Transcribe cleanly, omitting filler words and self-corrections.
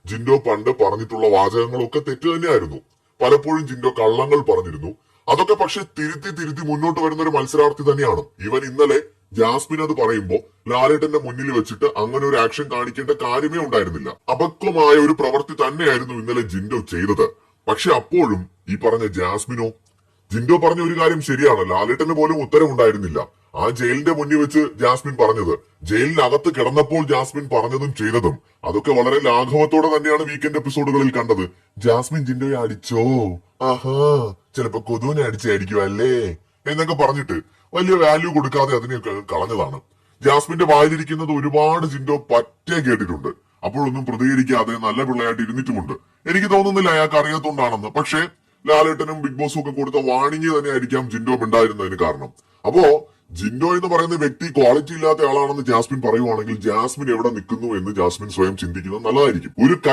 ജിൻഡോ പണ്ട് പറഞ്ഞിട്ടുള്ള വാചകങ്ങളൊക്കെ തെറ്റ് തന്നെയായിരുന്നു. പലപ്പോഴും ജിൻഡോ കള്ളങ്ങൾ പറഞ്ഞിരുന്നു. അതൊക്കെ പക്ഷെ തിരുത്തി മുന്നോട്ട് വരുന്ന ഒരു മത്സരാർത്ഥി തന്നെയാണ്. ഇവൻ ഇന്നലെ ജാസ്മിൻ അത് പറയുമ്പോ ലാലേട്ടന്റെ മുന്നിൽ വെച്ചിട്ട് അങ്ങനെ ഒരു ആക്ഷൻ കാണിക്കേണ്ട കാര്യമേ ഉണ്ടായിരുന്നില്ല. അപക്വമായ ഒരു പ്രവൃത്തി തന്നെയായിരുന്നു ഇന്നലെ ജിൻഡോ ചെയ്തത്. പക്ഷെ അപ്പോഴും ഈ പറഞ്ഞ ജാസ്മിനോ, ജിൻഡോ പറഞ്ഞ ഒരു കാര്യം ശരിയാണ്, ലാലേട്ടന് പോലും ഉത്തരവുണ്ടായിരുന്നില്ല. ആ ജയിലിന്റെ മുന്നിൽ വെച്ച് ജാസ്മിൻ പറഞ്ഞത്, ജയിലിനകത്ത് കിടന്നപ്പോൾ ജാസ്മിൻ പറഞ്ഞതും ചെയ്തതും അതൊക്കെ വളരെ ലാഘവത്തോടെ തന്നെയാണ് വീക്കെൻഡ് എപ്പിസോഡുകളിൽ കണ്ടത്. ജാസ്മിൻ ജിൻഡോയെ അടിച്ചോ, ആഹാ ചിലപ്പോ കൊതുവിനെ അടിച്ചായിരിക്കും അല്ലേ എന്നൊക്കെ പറഞ്ഞിട്ട് വലിയ വാല്യൂ കൊടുക്കാതെ അതിനെയൊക്കെ കളഞ്ഞതാണ്. ജാസ്മിന്റെ വായിലിരിക്കുന്നത് ഒരുപാട് ജിൻഡോ പറ്റേ കേട്ടിട്ടുണ്ട്. അപ്പോഴൊന്നും പ്രതികരിക്കാതെ നല്ല പിള്ളയായിട്ട് ഇരുന്നിട്ടുമുണ്ട്. എനിക്ക് തോന്നുന്നില്ല അയാൾക്ക് അറിയാത്തോണ്ടാണെന്ന്. പക്ഷേ ലാലേട്ടനും ബിഗ് ബോസും ഒക്കെ കൊടുത്ത വാണിംഗ് തന്നെയായിരിക്കാം ജിൻഡോ ഉണ്ടായിരുന്നതിന് കാരണം. അപ്പോ ജിൻഡോ എന്ന് പറയുന്ന വ്യക്തി ക്വാളിറ്റി ഇല്ലാത്ത ആളാണെന്ന് ജാസ്മിൻ പറയുവാണെങ്കിൽ ജാസ്മിൻ എവിടെ നിൽക്കുന്നു എന്ന് ജാസ്മിൻ സ്വയം ചിന്തിക്കുന്നത് നല്ലതായിരിക്കും. ഒരു